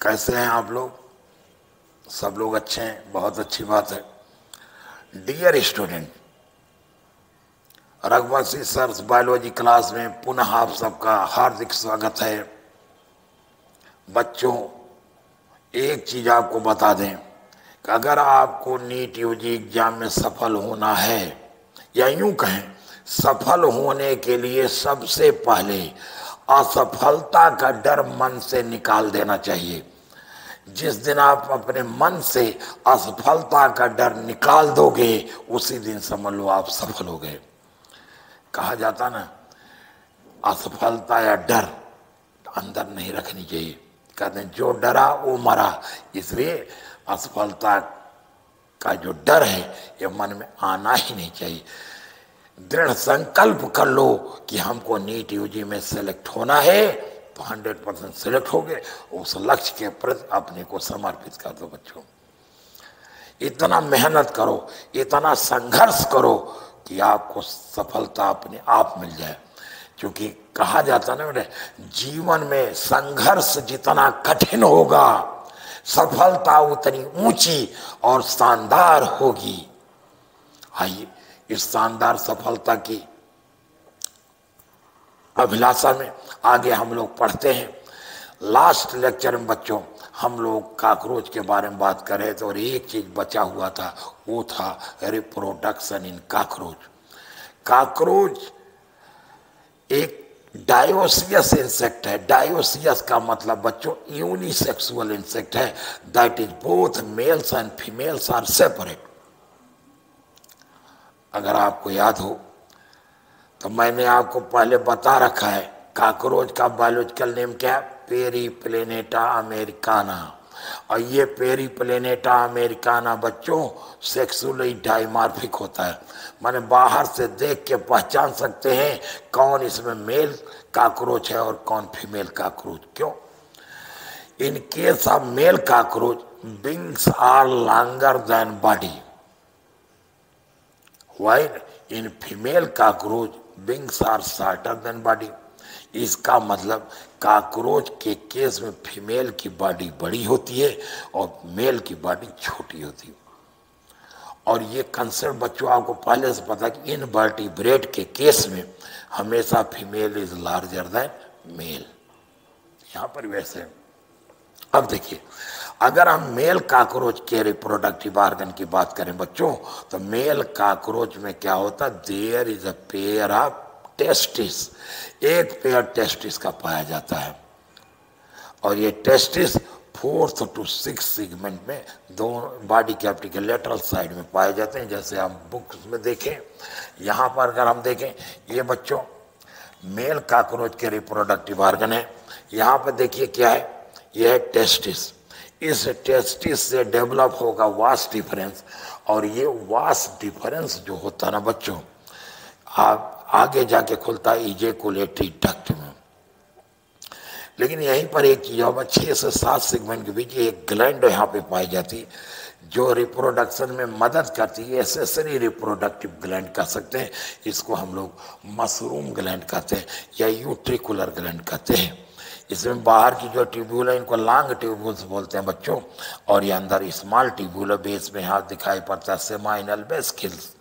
कैसे हैं आप लोग? सब लोग अच्छे हैं, बहुत अच्छी बात है। Dear student, Raghuvanshi sir biology class में पुनः आप सबका हार्दिक स्वागत है। बच्चों, एक चीज आपको बता दें कि अगर आपको नीट यूजी एग्जाम में सफल होना है, या यूं कहें सफल होने के लिए सबसे पहले असफलता का डर मन से निकाल देना चाहिए। जिस दिन आप अपने मन से असफलता का डर निकाल दोगे, उसी दिन समझ लो आप सफल हो गए। कहा जाता ना, असफलता या डर अंदर नहीं रखनी चाहिए। कहते हैं जो डरा वो मरा। इसलिए असफलता का जो डर है ये मन में आना ही नहीं चाहिए। दृढ़ संकल्प कर लो कि हमको नीट यूजी में सेलेक्ट होना है, तो 100% सेलेक्ट हो गए। उस लक्ष्य के प्रति अपने को समर्पित कर दो। बच्चों, इतना मेहनत करो, इतना संघर्ष करो कि आपको सफलता अपने आप मिल जाए। क्योंकि कहा जाता ना बेटे, जीवन में संघर्ष जितना कठिन होगा, सफलता उतनी ऊंची और शानदार होगी। आइए इस शानदार सफलता की अभिलाषा में आगे हम लोग पढ़ते हैं। लास्ट लेक्चर में बच्चों हम लोग काकरोच के बारे में बात कर रहे थे, और एक चीज बचा हुआ था, वो था रिप्रोडक्शन इन काकरोच। काकरोच एक डायोसियस इंसेक्ट है। डायोसियस का मतलब बच्चों यूनिसेक्सुअल इंसेक्ट है। That is both males and females are separate. अगर आपको याद हो तो मैंने आपको पहले बता रखा है काकरोच का बायोलॉजिकल नेम क्या है, पेरीप्लेनेटा अमेरिकाना। और ये पेरीप्लेनेटा अमेरिकाना बच्चों सेक्सुअली डाइमॉर्फिक होता है। माने बाहर से देख के पहचान सकते हैं कौन इसमें मेल काकरोच है और कौन फीमेल काकरोच। क्यों? In case of male cockroach, wings are longer than body, while in female cockroach wings are shorter than body। इसका मतलब काकरोच के केस में फीमेल की बॉडी बड़ी होती है और मेल की बॉडी छोटी होती है। और ये कंसेप्ट बच्चों आपको पहले से पता कि इनवर्टिब्रेट के केस में हमेशा female is larger than male. यहाँ पर वैसे अब देखिए, अगर हम मेल काकरोच के रिप्रोडक्टिव ऑर्गन की बात करें बच्चों, तो मेल काकरोच में क्या होता है, there is a pair of testis. एक पेयर टेस्टिस का पाया जाता है, और ये testis 4th to 6th segment में दोनों बॉडी कैविटी के लेटरल साइड में पाए जाते हैं। जैसे हम बुक्स में देखें, यहाँ पर अगर हम देखें, ये बच्चों मेल काकरोच के रिप्रोडक्टिव ऑर्गन है। यहाँ पर देखिए क्या है, यह है टेस्टिस। इस टेस्टिस से डेवलप होगा वास डिफरेंस, और ये वास डिफरेंस जो होता है ना बच्चों, आप आगे जाके खुलता है इजेकुलेटरी डक्ट में। लेकिन यहीं पर एक चीज होगा, 6 से 7 सेगमेंट के बीच एक ग्लैंड यहाँ पे पाई जाती है जो रिप्रोडक्शन में मदद करती है। एसेसरी रिप्रोडक्टिव ग्लैंड कह सकते हैं इसको, हम लोग मशरूम ग्लैंड कहते हैं या यूट्रिकुलर ग्लैंड कहते हैं। इसमें बाहर की जो ट्यूब्यूल है इनको लॉन्ग ट्यूब्यूल्स बोलते हैं बच्चों, और ये अंदर स्मॉल ट्यूब्यूल बेस में हाथ दिखाई पड़ता है, seminal vesicles.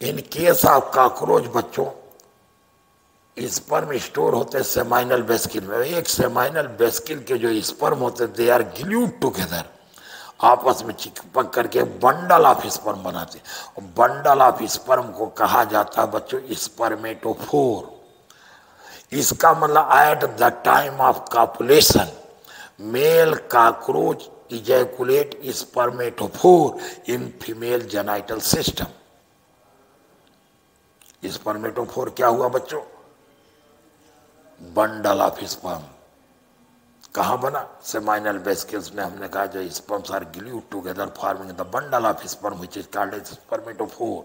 In case of cockroach बच्चों स्पर्म स्टोर होते हैं सेमाइनल वेसिकल में। एक सेमाइनल वेसिकल के जो स्पर्म होते हैं दे आर ग्लूड टुगेदर, आपस में चिपक करके बंडल ऑफ स्पर्म बनाते हैं। बंडल ऑफ स्पर्म को कहा जाता है बच्चों स्पर्मेटोफोर। इसका मतलब at the time of copulation male cockroach ejaculate spermatophore in female genital system. Spermatophore क्या हुआ बच्चों, बंडल ऑफ स्पर्म। कहाँ बना, सेमाइनल वेसिकल्स में। हमने कहा जो sperms are glued together forming the bundle of sperm which is called spermatophore.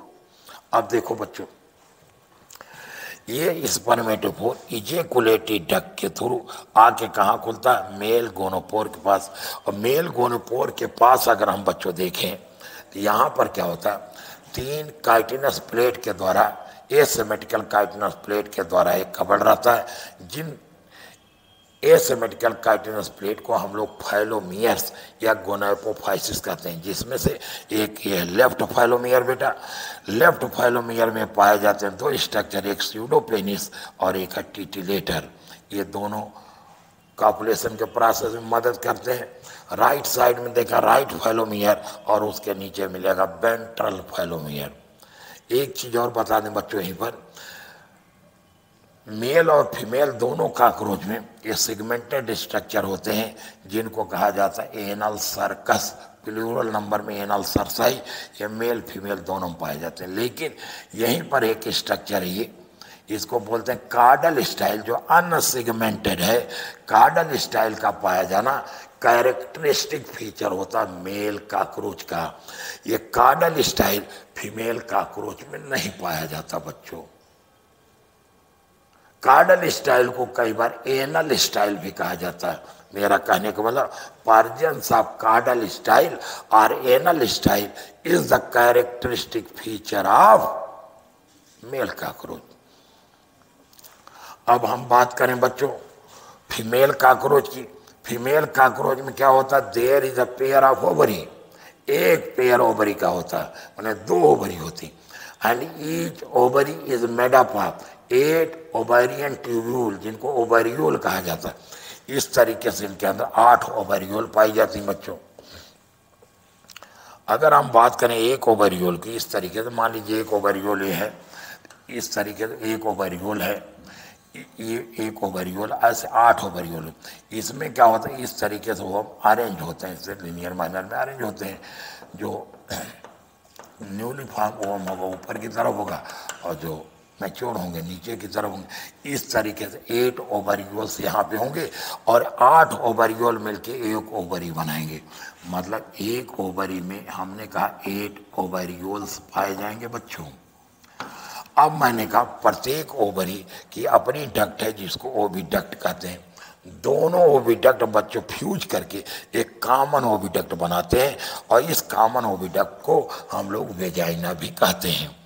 अब देखो बच्चों, ये स्पर्मेटोफोर इजेकुलेटरी डक्ट के थ्रू आके कहाँ खुलता है, मेल गोनोपोर के पास। और मेल गोनोपोर के पास अगर हम बच्चों देखें तो यहाँ पर क्या होता है, 3 काइटिनस प्लेट के द्वारा, एसिमेट्रिकल काइटिनस प्लेट के द्वारा एक कवर रहता है, जिन एसिमेट्रिकल काइटिनस प्लेट को हम लोग फाइलोमियर्स या गोनाइपोफाइसिस कहते हैं, जिसमें से एक ये लेफ्ट फाइलोमियर बेटा, लेफ्ट फाइलोमियर में पाए जाते हैं दो स्ट्रक्चर, एक स्यूडोपेनिस और एक है टिटिलेटर। ये दोनों कॉपुलेशन के प्रोसेस में मदद करते हैं। राइट साइड में देखा राइट फाइलोमियर और उसके नीचे मिलेगा वेंट्रल फाइलोमियर। एक चीज और बता दें बच्चों यहीं पर, मेल और फीमेल दोनों कॉकरोच में ये सेगमेंटेड स्ट्रक्चर होते हैं जिनको कहा जाता है एनल सर्कस, प्लूरल नंबर में एनल सर्साई। ये मेल फीमेल दोनों में पाए जाते हैं, लेकिन यहीं पर एक स्ट्रक्चर है ये, इसको बोलते हैं कार्डल स्टाइल, जो अनसेगमेंटेड है। कार्डल स्टाइल का पाया जाना कैरेक्टरिस्टिक फीचर होता है मेल कॉकरोच का। ये कार्डल स्टाइल फीमेल कॉकरोच में नहीं पाया जाता बच्चों। कार्डल स्टाइल को कई बार एनल स्टाइल भी कहा जाता है। मेरा कहने का मतलब पर्जियंस ऑफ कार्डल स्टाइल और anal style is the characteristic feature of male cockroach. अब हम बात करें बच्चों फीमेल कॉकरोच की। फीमेल कॉकरोच में क्या होता है, there is a pair of ovary, एक पेयर ओवरी का होता है, माने दो ओवरी होती, and each ovary is made up of 8 ovarian tubule, जिनको ओवेरियोल कहा जाता है। इस तरीके से इनके अंदर 8 ओवेरियोल पाई जाती हैं बच्चों। अगर हम बात करें एक ओवेरियोल की, इस तरीके से मान लीजिए एक ओवेरियोल ये है, इस तरीके से एक ओवेरियोल है, ये एक ओवेरियोल, ऐसे 8 ओवेरियोल। इसमें क्या होता है, इस तरीके से वो अरेंज होते हैं, इससे लिनियर मैनर में अरेंज होते हैं। जो न्यूली फॉर्म ओवम होगा ऊपर की तरफ होगा और जो मैच्योर होंगे नीचे की तरफ होंगे। इस तरीके से 8 ओवरियोल्स यहाँ पे होंगे और 8 ओवरियोल मिलके एक ओवरी बनाएंगे। मतलब एक ओवरी में हमने कहा 8 ओवरियोल्स पाए जाएंगे बच्चों। अब मैंने कहा प्रत्येक ओवरी की अपनी डक्ट है जिसको ओविडक्ट कहते हैं। दोनों ओविडक्ट बच्चों फ्यूज करके एक कॉमन ओविडक्ट बनाते हैं और इस कॉमन ओविडक्ट को हम लोग वेजाइना भी कहते हैं।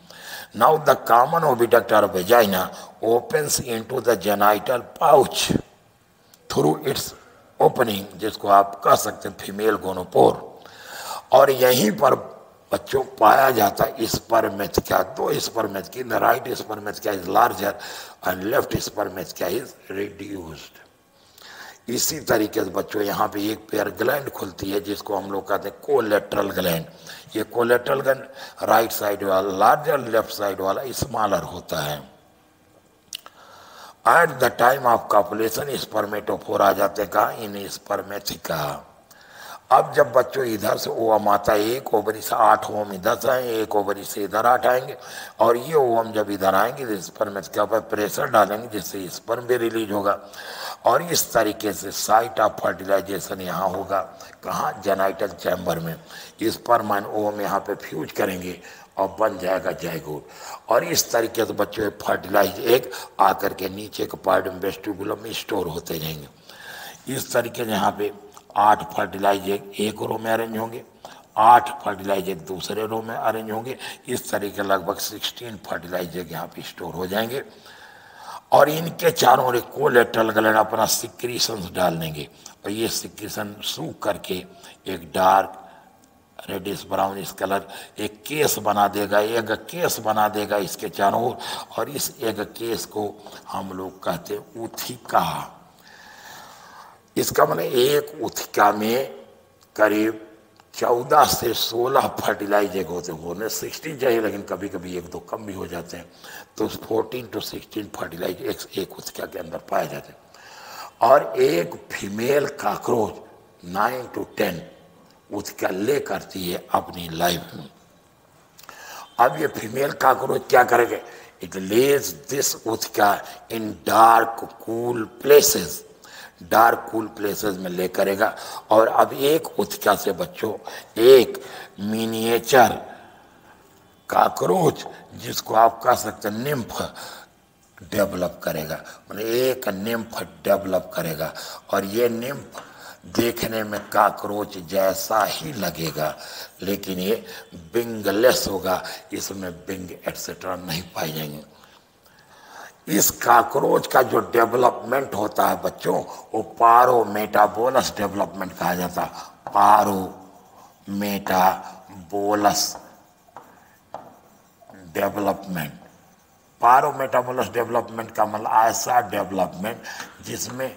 Now the common oviduct or vagina opens into the genital pouch through its opening, जिसको आप कह सकते हैं फीमेल गोनोपोर। और यहीं पर बच्चों पाया जाता है स्पर्मेथिका, दो spermatheca, right spermatheca is larger and left spermatheca is reduced. इसी तरीके से बच्चों यहाँ पे एक पेयर ग्लैंड खुलती है जिसको हम लोग कहते हैं कोलेट्रल ग्लैंड। ये कोलेट्रल ग्लैंड राइट साइड वाला लार्जर, लेफ्ट साइड वाला स्मॉलर होता है। At the time of copulation spermatophore आ जाते हैं कहाँ, इन स्पर्मेथिका। अब जब बच्चों इधर से ओवम आता है, एक ओवरी से 8 ओवम इधर से आएंगे, एक ओवरी से इधर 8 आएंगे और ये ओवम जब इधर आएंगे तो स्पर्मेथिका पर प्रेशर डालेंगे जिससे स्पर्म भी रिलीज होगा और इस तरीके से साइट ऑफ फर्टिलाइजेशन यहाँ होगा कहाँ, जेनाइटल चैम्बर में। स्पर्म एंड ओवम यहाँ पे फ्यूज करेंगे और बन जाएगा जाइगोट और इस तरीके से बच्चों फर्टिलाइज एग आकर के नीचे के पार्ट में वेस्टिबुलम में स्टोर होते रहेंगे। इस तरीके से यहाँ पे 8 फर्टिलाइज एग एक रो में अरेंज होंगे, 8 फर्टिलाइज एग दूसरे रो में अरेंज होंगे। इस तरीके लगभग 16 फर्टिलाइज एग यहाँ पे स्टोर हो जाएंगे और इनके चारों ओर कोलेट्रल ग्लैंड अपना सिक्रीशन डाल देंगे और ये सिक्रीशन सूख करके एक डार्क रेडिश ब्राउन इस कलर एक केस बना देगा, एग केस बना देगा इसके चारों ओर और इस एग केस को हम लोग कहते हैं उथिका। इसका मतलब एक उथिका में करीब 14 से 16 फर्टिलाइज एग होते हैं। 16 चाहिए लेकिन कभी कभी 1-2 कम भी हो जाते हैं, तो 14 to 16 फर्टिलाइज एग्स एक उथिका के अंदर पाए जाते हैं। और एक फीमेल कॉकरोच 9 to 10 उथिका ले करती है अपनी लाइफ में। अब ये फीमेल कॉकरोच क्या करेंगे, it lays this ootheca in dark cool places, dark cool places में ले करेगा और अब एक उथिका से बच्चों एक मिनिएचर कॉकरोच जिसको आप कह सकते हैं निम्फ डेवलप करेगा, मतलब एक निम्फ डेवलप करेगा और ये निम्फ देखने में कॉकरोच जैसा ही लगेगा लेकिन ये बिंगलेस होगा, इसमें बिंग एटसेट्रा नहीं पाए जाएंगे। इस काकरोच का जो डेवलपमेंट होता है बच्चों, वो पारोमेटाबोलस डेवलपमेंट कहा जाता है। पारोमेटाबोलस डेवलपमेंट। पारोमेटाबोलस डेवलपमेंट का मतलब ऐसा डेवलपमेंट जिसमें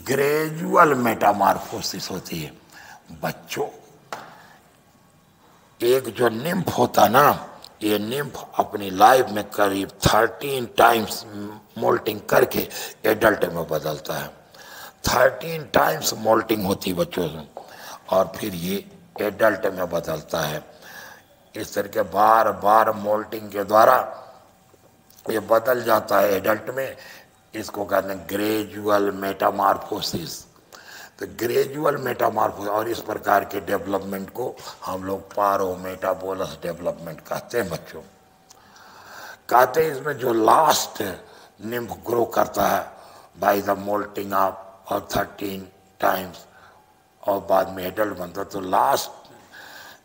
ग्रेजुअल मेटामॉर्फोसिस होती है। बच्चों, एक जो निम्फ होता ना, ये निम्फ अपनी लाइफ में करीब 13 टाइम्स मोल्टिंग करके एडल्ट में बदलता है। 13 टाइम्स मोल्टिंग होती है बच्चों में, और फिर ये एडल्ट में बदलता है। इस तरह के बार बार मोल्टिंग के द्वारा ये बदल जाता है एडल्ट में। इसको कहते हैं ग्रेजुअल मेटामॉर्फोसिस। तो ग्रेजुअल मेटामॉर्फोसिस और इस प्रकार के डेवलपमेंट को हम लोग पारोमेटाबोलस डेवलपमेंट कहते हैं बच्चों। कहते हैं इसमें जो लास्ट निम्फ ग्रो करता है बाय द मोल्टिंग ऑफ और 13 टाइम्स और बाद में एडल्ट बनता है, तो लास्ट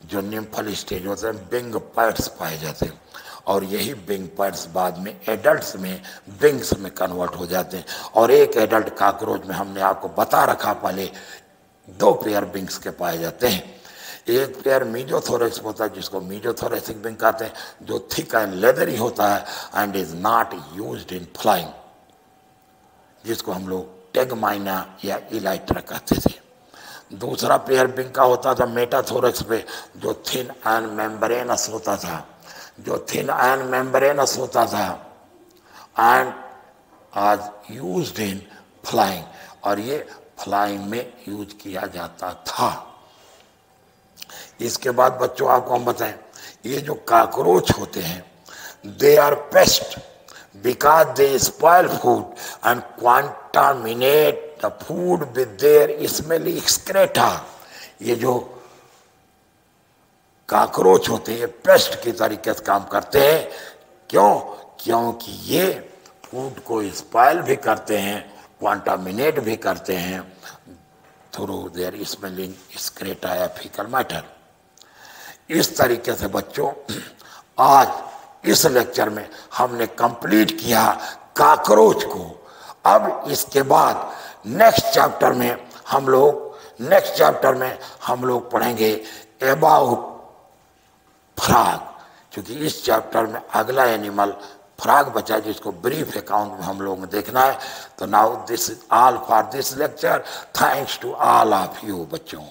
जो निम्फल स्टेज होते हैं विंग पैड्स पाए जाते हैं, और यही विंग पैड्स बाद में एडल्ट्स में विंग्स में कन्वर्ट हो जाते हैं। और एक एडल्ट काकरोच में हमने आपको बता रखा पहले 2 पेयर विंग्स के पाए जाते हैं। एक पेयर मीजोथोरेक्स होता है जिसको मीजोथोरेसिक विंग कहते हैं, जो थिक एंड लेदरी होता है and is not used in flying, जिसको हम लोग टेगमाइना या इलाइट्रा कहते थे। दूसरा पेयर विंग का होता था मेटाथोरेक्स पे, जो थिन एंड मेम्ब्रेनस होता था, जो थिन एंड मेम्ब्रेनस होता था एंड आज यूज्ड इन फ्लाइंग, और ये फ्लाइंग में यूज किया जाता था। इसके बाद बच्चों आपको हम बताएं, ये जो काकरोच होते हैं they are pest because they spoil food and contaminate the food with their smelly excreta. ये जो काकरोच होते हैं पेस्ट की तरीके से काम करते हैं। क्यों? क्योंकि ये फूड को स्पॉइल भी करते हैं, क्वांटामिनेट भी करते हैं थ्रू देयर स्मेलिंग एक्सक्रेटा या फीकल मैटर। इस तरीके से बच्चों आज इस लेक्चर में हमने कंप्लीट किया काकरोच को। अब इसके बाद नेक्स्ट चैप्टर में हम लोग पढ़ेंगे अबाउट फ्रॉग, क्योंकि इस चैप्टर में अगला एनिमल फ्रॉग बचा है जिसको ब्रीफ अकाउंट में हम लोगों को देखना है। तो now this is all for this lecture. Thanks to all of you बच्चों।